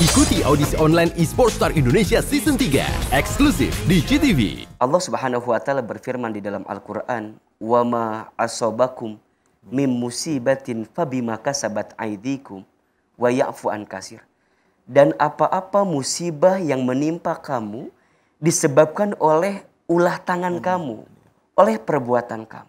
Ikuti audisi online eSports Star Indonesia Season 3, eksklusif di GTV. Allah Subhanahu wa taala berfirman di dalam Al-Qur'an, "Wa ma asobakum mim musibatin fabima kasabat aydikum wa ya'fu an katsir." Dan apa-apa musibah yang menimpa kamu disebabkan oleh ulah tangan kamu, oleh perbuatan kamu.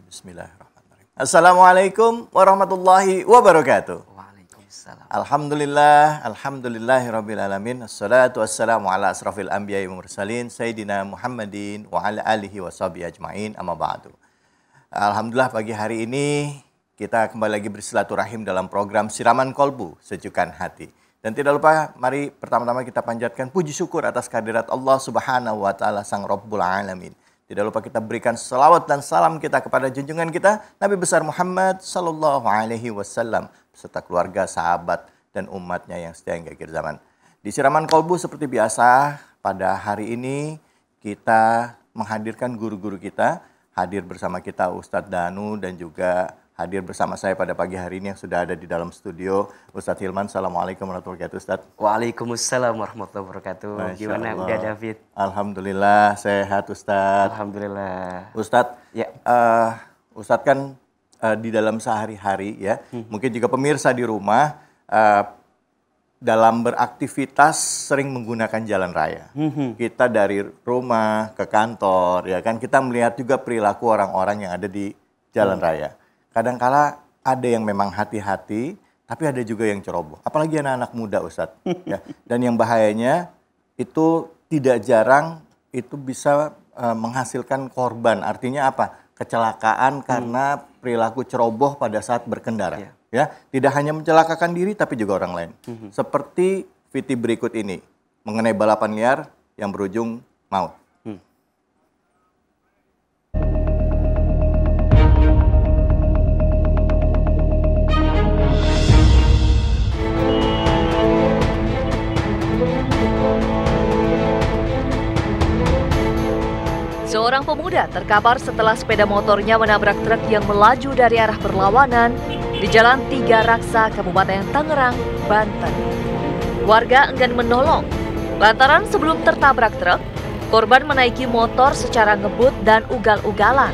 Bismillahirrahmanirrahim. Assalamualaikum warahmatullahi wabarakatuh. Waalaikumsalam. Alhamdulillahirabbil alamin. Assalatu wassalamu ala asrafil anbiya'i wa mursalin sayyidina Muhammadin wa ala alihi washabihi ajmain. Amma ba'du. Alhamdulillah pagi hari ini kita kembali lagi bersilaturahim dalam program Siraman Kolbu, Sejukan Hati. Dan tidak lupa mari pertama-tama kita panjatkan puji syukur atas kehadirat Allah Subhanahu wa taala Sang Rabbul Alamin. Tidak lupa kita berikan salawat dan salam kita kepada junjungan kita Nabi besar Muhammad sallallahu alaihi wasallam beserta keluarga, sahabat dan umatnya yang setia hingga akhir zaman. Di Siraman Kolbu seperti biasa pada hari ini kita menghadirkan guru-guru kita, hadir bersama kita Ustadz Danu dan juga hadir bersama saya pada pagi hari ini yang sudah ada di dalam studio Ustadz Hilman. Assalamualaikum warahmatullahi wabarakatuh Ustadz. Waalaikumsalam warahmatullahi wabarakatuh. Gimana udah David? Alhamdulillah sehat Ustadz. Alhamdulillah. Ustadz, Ya. Ustadz kan di dalam sehari-hari ya, mungkin juga pemirsa di rumah dalam beraktivitas sering menggunakan jalan raya. Kita dari rumah ke kantor ya kan, kita melihat juga perilaku orang-orang yang ada di jalan raya. Kadangkala ada yang memang hati-hati, tapi ada juga yang ceroboh. Apalagi anak-anak muda Ustadz. Ya. Dan yang bahayanya itu tidak jarang itu bisa menghasilkan korban. Artinya apa? Kecelakaan karena perilaku ceroboh pada saat berkendara. Ya, tidak hanya mencelakakan diri tapi juga orang lain. Seperti VT berikut ini mengenai balapan liar yang berujung maut. Seorang pemuda terkapar setelah sepeda motornya menabrak truk yang melaju dari arah berlawanan di Jalan Tiga Raksa, Kabupaten Tangerang, Banten. Warga enggan menolong lantaran sebelum tertabrak truk, korban menaiki motor secara ngebut dan ugal-ugalan.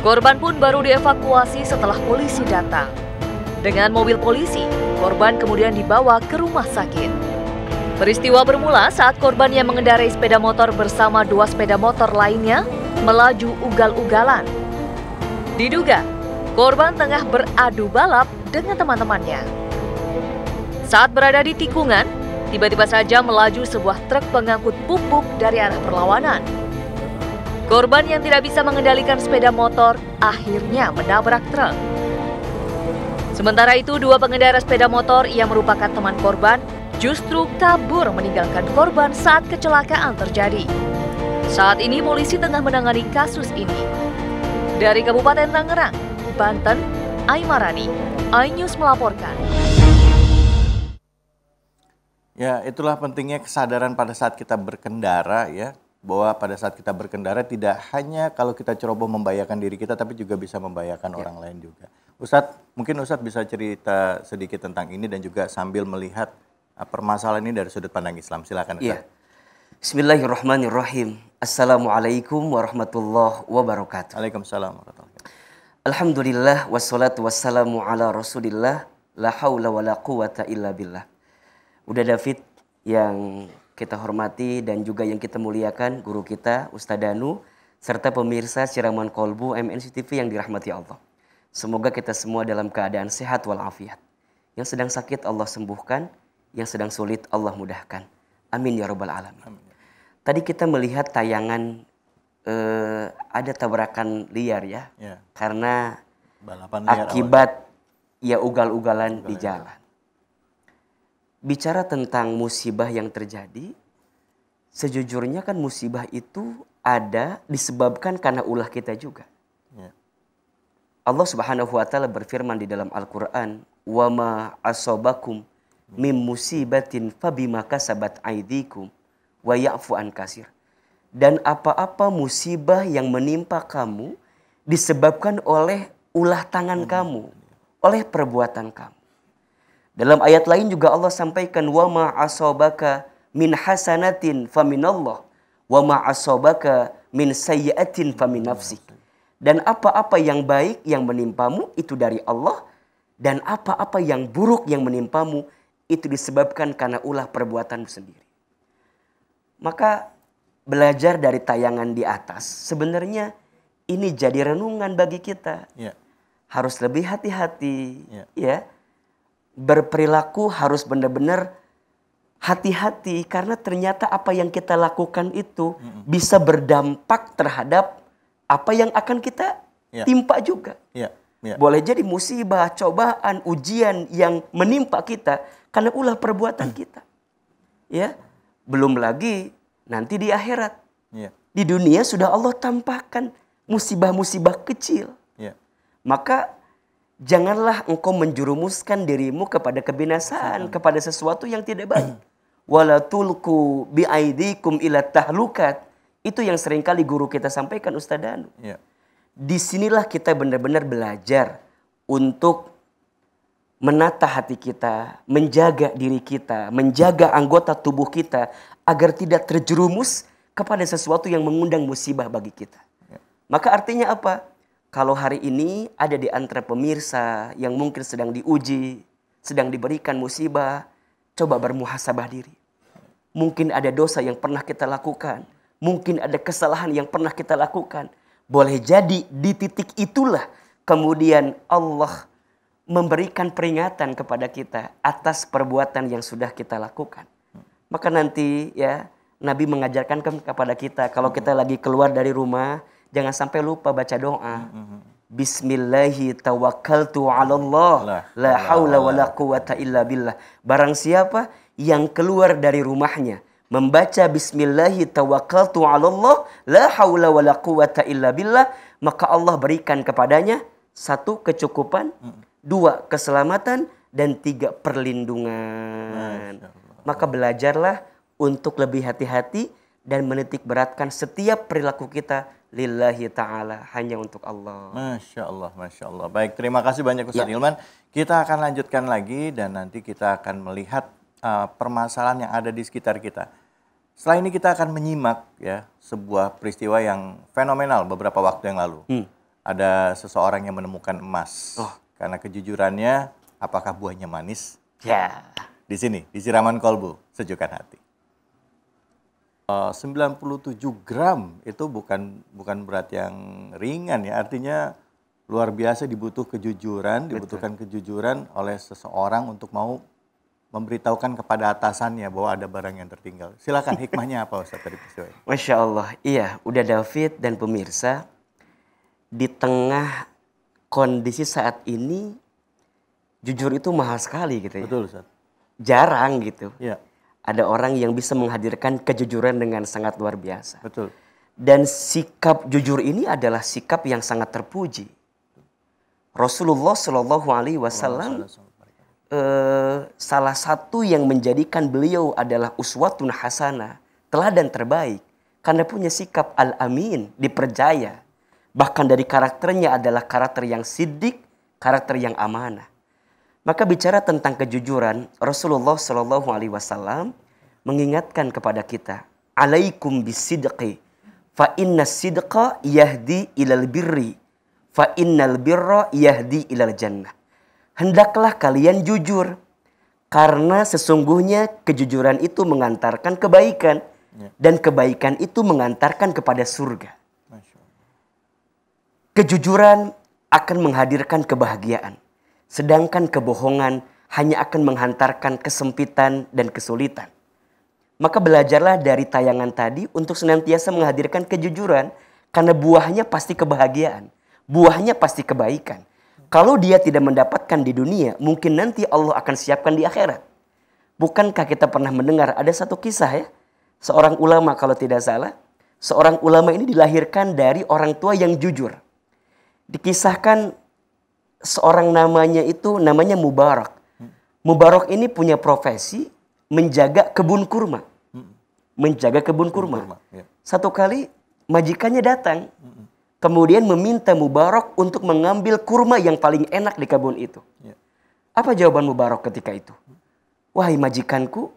Korban pun baru dievakuasi setelah polisi datang. Dengan mobil polisi, korban kemudian dibawa ke rumah sakit. Peristiwa bermula saat korban yang mengendarai sepeda motor bersama dua sepeda motor lainnya melaju ugal-ugalan. Diduga, korban tengah beradu balap dengan teman-temannya. Saat berada di tikungan, tiba-tiba saja melaju sebuah truk pengangkut pupuk dari arah berlawanan. Korban yang tidak bisa mengendalikan sepeda motor akhirnya menabrak truk. Sementara itu, dua pengendara sepeda motor yang merupakan teman korban justru kabur meninggalkan korban saat kecelakaan terjadi. Saat ini polisi tengah menangani kasus ini. Dari Kabupaten Tangerang, Banten, Aimarani, iNews melaporkan. Ya, itulah pentingnya kesadaran pada saat kita berkendara ya, bahwa pada saat kita berkendara tidak hanya kalau kita ceroboh membahayakan diri kita, tapi juga bisa membahayakan orang lain juga. Ustadz, mungkin Ustadz bisa cerita sedikit tentang ini dan juga sambil melihat permasalahan ini dari sudut pandang Islam. Silakan Ustaz. Ya. Bismillahirrahmanirrahim. Assalamualaikum warahmatullahi wabarakatuh. Waalaikumsalam warahmatullahi wabarakatuh. Alhamdulillah wassalatu wassalamu ala Rasulillah la haula wala quwata illa billah. Udah David yang kita hormati dan juga yang kita muliakan, guru kita Ustadz Danu serta pemirsa Siraman Kolbu MNC TV yang dirahmati Allah. Semoga kita semua dalam keadaan sehat walafiat. Yang sedang sakit Allah sembuhkan, yang sedang sulit Allah mudahkan. Amin ya rabbal alamin. Amin. Tadi kita melihat tayangan ada tabrakan liar ya. Karena balapan liar akibat ya ugal-ugalan di jalan. Bicara tentang musibah yang terjadi, sejujurnya kan musibah itu ada disebabkan karena ulah kita juga. Allah Subhanahu wa taala berfirman di dalam Al-Qur'an, "Wa ma asobakum mim musibatin fabima kasabat aydikum wa ya'fu an katsir." Dan apa-apa musibah yang menimpa kamu disebabkan oleh ulah tangan kamu, oleh perbuatan kamu. Dalam ayat lain juga Allah sampaikan, wa ma asabaka min hasanatin faminallah wa ma asabaka min sayyi'atin famin nafsik. Dan apa-apa yang baik yang menimpamu itu dari Allah, dan apa-apa yang buruk yang menimpamu itu disebabkan karena ulah perbuatanmu sendiri. Maka belajar dari tayangan di atas, sebenarnya ini jadi renungan bagi kita. Ya. Harus lebih hati-hati, Ya. ya. Berperilaku harus benar-benar hati-hati, karena ternyata apa yang kita lakukan itu bisa berdampak terhadap apa yang akan kita timpa juga. Ya. Ya. Boleh jadi musibah, cobaan, ujian yang menimpa kita karena ulah perbuatan kita. Ya. Belum lagi nanti di akhirat. Ya. Di dunia sudah Allah tampakkan musibah-musibah kecil. Ya. Maka janganlah engkau menjerumuskan dirimu kepada kebinasaan, kepada sesuatu yang tidak baik. Wala tulqu biaidikum ila tahlukat. Itu yang seringkali guru kita sampaikan, Ustaz Danu. Ya. Disinilah kita benar-benar belajar untuk menata hati kita, menjaga diri kita, menjaga anggota tubuh kita agar tidak terjerumus kepada sesuatu yang mengundang musibah bagi kita. Ya. Maka artinya apa? Kalau hari ini ada di antara pemirsa yang mungkin sedang diuji, sedang diberikan musibah, coba bermuhasabah diri. Mungkin ada dosa yang pernah kita lakukan, mungkin ada kesalahan yang pernah kita lakukan. Boleh jadi di titik itulah kemudian Allah memberikan peringatan kepada kita atas perbuatan yang sudah kita lakukan. Maka nanti ya Nabi mengajarkan kepada kita, kalau kita lagi keluar dari rumah, jangan sampai lupa baca doa. Bismillahi tawakkaltu 'ala Allah, la haula wala quwata illa billah. Barang siapa yang keluar dari rumahnya membaca Bismillahi tawakkaltu 'ala Allah, la haula wala quwata illa billah, maka Allah berikan kepadanya 1, kecukupan, 2, keselamatan, dan 3, perlindungan. Maka belajarlah untuk lebih hati-hati dan menitik beratkan setiap perilaku kita lillahi ta'ala, hanya untuk Allah. Masya Allah, Masya Allah. Baik, terima kasih banyak Ustaz Hilman. Kita akan lanjutkan lagi dan nanti kita akan melihat permasalahan yang ada di sekitar kita. Setelah ini kita akan menyimak ya sebuah peristiwa yang fenomenal beberapa waktu yang lalu. Ada seseorang yang menemukan emas. Karena kejujurannya, apakah buahnya manis? Ya. Di sini, di Siraman Kolbu, Sejukan Hati. 97 gram itu bukan berat yang ringan ya. Artinya luar biasa dibutuhkan kejujuran oleh seseorang untuk mau memberitahukan kepada atasannya bahwa ada barang yang tertinggal. Silakan, hikmahnya apa Ustaz dari peristiwa ini? Masya Allah, iya, udah David dan pemirsa, di tengah kondisi saat ini, jujur itu mahal sekali gitu ya. Betul Ustaz. Jarang gitu. Iya. Ada orang yang bisa menghadirkan kejujuran dengan sangat luar biasa. Betul. Dan sikap jujur ini adalah sikap yang sangat terpuji. Rasulullah Shallallahu Alaihi Wasallam salah satu yang menjadikan beliau adalah uswatun hasanah, teladan terbaik, karena punya sikap al-amin, dipercaya. Bahkan dari karakternya adalah karakter yang siddiq, karakter yang amanah. Maka bicara tentang kejujuran, Rasulullah Shallallahu Alaihi Wasallam mengingatkan kepada kita, alaikum bisidqi, fa inna sidqa yahdi ilal birri, fa innal birra yahdi ilal jannah. Hendaklah kalian jujur, karena sesungguhnya kejujuran itu mengantarkan kebaikan, dan kebaikan itu mengantarkan kepada surga. Kejujuran akan menghadirkan kebahagiaan. Sedangkan kebohongan hanya akan menghantarkan kesempitan dan kesulitan. Maka belajarlah dari tayangan tadi untuk senantiasa menghadirkan kejujuran, karena buahnya pasti kebahagiaan. Buahnya pasti kebaikan. Kalau dia tidak mendapatkan di dunia, mungkin nanti Allah akan siapkan di akhirat. Bukankah kita pernah mendengar ada satu kisah ya? Seorang ulama kalau tidak salah, seorang ulama ini dilahirkan dari orang tua yang jujur. Dikisahkan seorang namanya Mubarak. Mubarak ini punya profesi menjaga kebun kurma. Menjaga kebun kurma. Satu kali majikannya datang. kemudian meminta Mubarak untuk mengambil kurma yang paling enak di kebun itu. Ya. Apa jawaban Mubarak ketika itu? Wahai majikanku,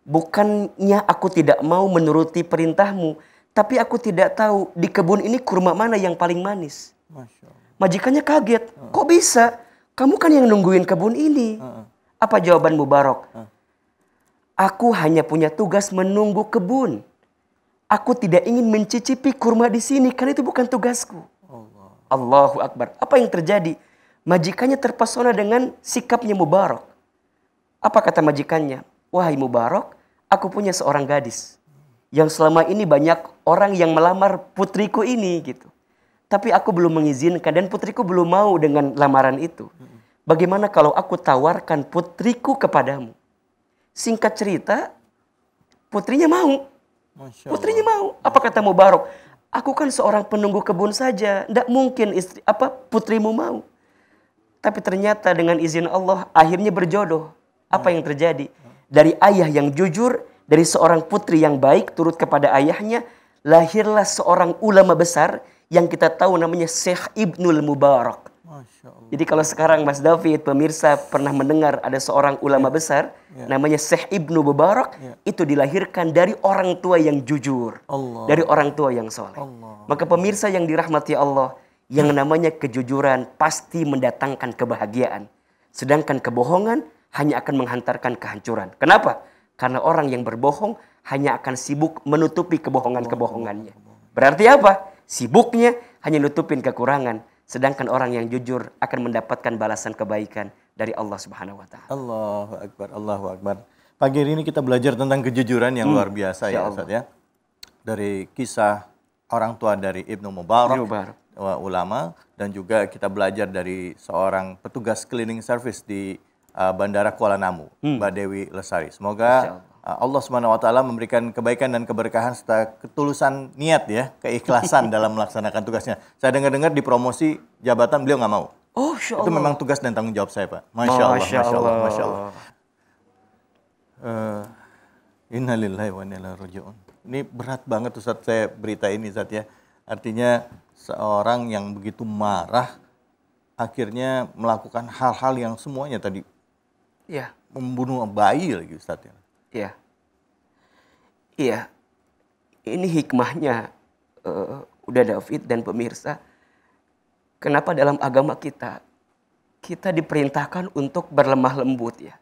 bukannya aku tidak mau menuruti perintahmu, tapi aku tidak tahu di kebun ini kurma mana yang paling manis. Masya Allah. Majikannya kaget. Kok bisa? Kamu kan yang nungguin kebun ini. Apa jawaban Mubarak? Aku hanya punya tugas menunggu kebun. Aku tidak ingin mencicipi kurma di sini, karena itu bukan tugasku. Allahu Akbar. Apa yang terjadi? Majikannya terpesona dengan sikapnya Mubarak. Apa kata majikannya? Wahai Mubarak, aku punya seorang gadis yang selama ini banyak orang yang melamar putriku ini gitu. Tapi aku belum mengizinkan dan putriku belum mau dengan lamaran itu. Bagaimana kalau aku tawarkan putriku kepadamu? Singkat cerita, putrinya mau. Putrinya mau. Apa kata Mubarak? Aku kan seorang penunggu kebun saja, tidak mungkin putrimu mau. Tapi ternyata dengan izin Allah akhirnya berjodoh. Apa yang terjadi? Dari ayah yang jujur, dari seorang putri yang baik turut kepada ayahnya, lahirlah seorang ulama besar yang kita tahu namanya Syekh Ibnul Mubarak. Masya Allah. Jadi kalau sekarang Mas David, pemirsa pernah mendengar ada seorang ulama besar, namanya Syekh Ibnu Mubarak, itu dilahirkan dari orang tua yang jujur, dari orang tua yang soleh. Maka pemirsa yang dirahmati Allah, yang namanya kejujuran pasti mendatangkan kebahagiaan. Sedangkan kebohongan hanya akan menghantarkan kehancuran. Kenapa? Karena orang yang berbohong hanya akan sibuk menutupi kebohongan-kebohongannya. Berarti apa? Sibuknya hanya nutupin kekurangan. Sedangkan orang yang jujur akan mendapatkan balasan kebaikan dari Allah Subhanahu wa Ta'ala. Allahu Akbar, Allahu Akbar. Pagi hari ini kita belajar tentang kejujuran yang luar biasa ya Ustaz ya. Dari kisah orang tua dari Ibnu Mubarak, ulama, dan juga kita belajar dari seorang petugas cleaning service di Bandara Kuala Namu, Mbak Dewi Lesari. Semoga Allah Subhanahu wa Ta'ala memberikan kebaikan dan keberkahan serta ketulusan niat ya, keikhlasan dalam melaksanakan tugasnya. Saya dengar-dengar di promosi jabatan beliau nggak mau. Oh, Masya Allah. Itu memang tugas dan tanggung jawab saya, Pak. Masya Allah, Masya Allah, Masya Allah. Innalillahi wa inna ilaihi raji'un. Ini berat banget Ustaz saya berita ini Ustaz ya. Artinya seorang yang begitu marah akhirnya melakukan hal-hal yang semuanya tadi membunuh bayi lagi Ustaz ya. Iya. Iya. Ini hikmahnya udah David dan pemirsa. Kenapa dalam agama kita diperintahkan untuk berlemah lembut ya.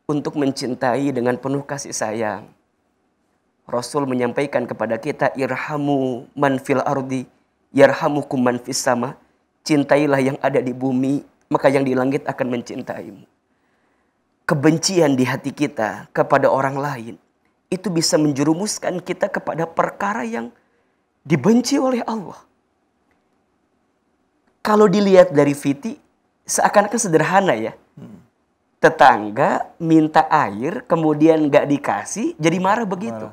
Untuk mencintai dengan penuh kasih sayang. Rasul menyampaikan kepada kita, irhamu man fil ardi yarhamukum man fis sama. Cintailah yang ada di bumi, maka yang di langit akan mencintaimu. Kebencian di hati kita kepada orang lain itu bisa menjerumuskan kita kepada perkara yang dibenci oleh Allah. Kalau dilihat dari Fiti, seakan-akan sederhana ya. Tetangga minta air, kemudian gak dikasih, jadi marah begitu.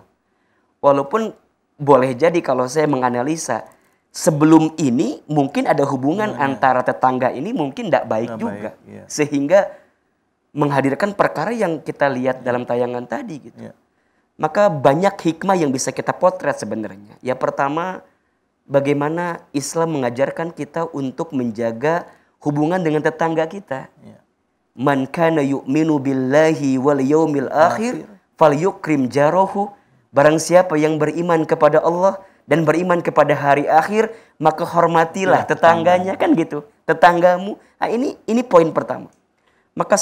Walaupun boleh jadi kalau saya menganalisa, sebelum ini mungkin ada hubungan antara tetangga ini mungkin gak baik juga. Sehingga menghadirkan perkara yang kita lihat dalam tayangan tadi gitu. Maka banyak hikmah yang bisa kita potret sebenarnya. Yang pertama, bagaimana Islam mengajarkan kita untuk menjaga hubungan dengan tetangga kita. Man kana yu'minu billahi wal yaumil akhir falyukrim jarahu. Barang siapa yang beriman kepada Allah dan beriman kepada hari akhir, maka hormatilah tetangganya, kan gitu. Tetanggamu. Nah, ini poin pertama. Maka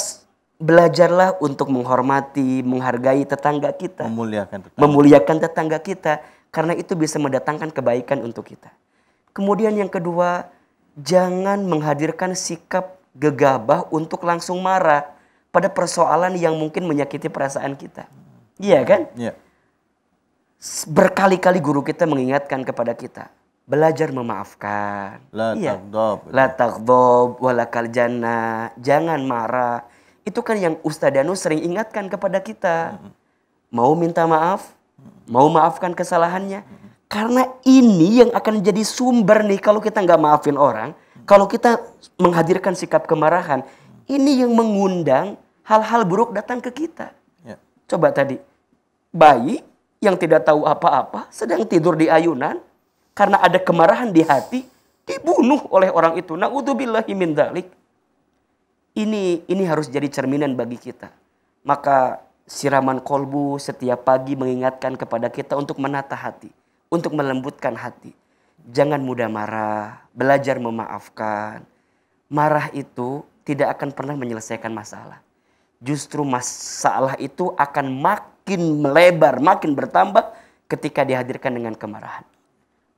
belajarlah untuk menghormati, menghargai tetangga kita. Memuliakan tetangga kita. Karena itu bisa mendatangkan kebaikan untuk kita. Kemudian yang kedua, jangan menghadirkan sikap gegabah untuk langsung marah pada persoalan yang mungkin menyakiti perasaan kita. Iya kan? Berkali-kali guru kita mengingatkan kepada kita. Belajar memaafkan. La taghdab walakal jannah. Jangan marah. Itu kan yang Ustaz Danu sering ingatkan kepada kita. Mau minta maaf, mau maafkan kesalahannya. Karena ini yang akan jadi sumber nih kalau kita nggak maafin orang, kalau kita menghadirkan sikap kemarahan, ini yang mengundang hal-hal buruk datang ke kita. Coba tadi, bayi yang tidak tahu apa-apa sedang tidur di ayunan, karena ada kemarahan di hati, dibunuh oleh orang itu. Na'udzubillahi min dzalik. Ini harus jadi cerminan bagi kita. Maka siraman kolbu setiap pagi mengingatkan kepada kita untuk menata hati, untuk melembutkan hati. Jangan mudah marah, belajar memaafkan. Marah itu tidak akan pernah menyelesaikan masalah. Justru masalah itu akan makin melebar, makin bertambah ketika dihadirkan dengan kemarahan.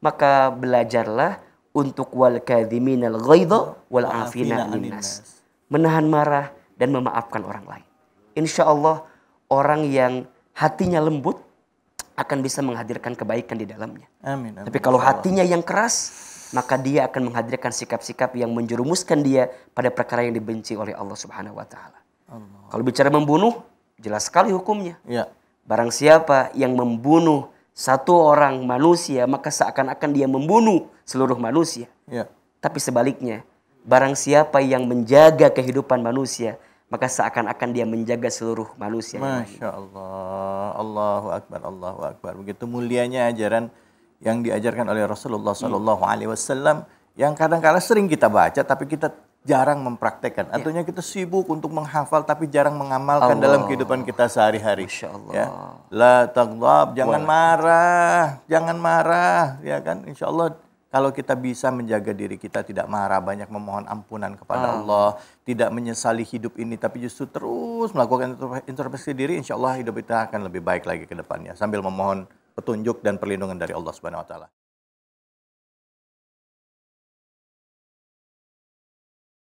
Maka belajarlah untuk wal kadhiminal ghaidha wal afina 'anil nas. Menahan marah dan memaafkan orang lain. Insya Allah orang yang hatinya lembut akan bisa menghadirkan kebaikan di dalamnya. Amin. Tapi kalau hatinya yang keras, maka dia akan menghadirkan sikap-sikap yang menjerumuskan dia pada perkara yang dibenci oleh Allah Subhanahu wa taala. Kalau bicara membunuh, jelas sekali hukumnya. Ya. Barang siapa yang membunuh satu orang manusia, maka seakan-akan dia membunuh seluruh manusia. Ya. Tapi sebaliknya, barang siapa yang menjaga kehidupan manusia, maka seakan-akan dia menjaga seluruh manusia. Masya Allah. Allahu Akbar, Allahu Akbar. Begitu mulianya ajaran yang diajarkan oleh Rasulullah Sallallahu Alaihi Wasallam yang kadang-kala sering kita baca tapi kita jarang mempraktekkan. Artinya kita sibuk untuk menghafal tapi jarang mengamalkan dalam kehidupan kita sehari-hari. Masya Allah. Ya. La taghdab, jangan marah, ya kan? Insya Allah kalau kita bisa menjaga diri kita tidak marah, banyak memohon ampunan kepada Allah, tidak menyesali hidup ini, tapi justru terus melakukan introspeksi diri, insya Allah hidup kita akan lebih baik lagi ke depannya. Sambil memohon petunjuk dan perlindungan dari Allah Subhanahu Wa Taala.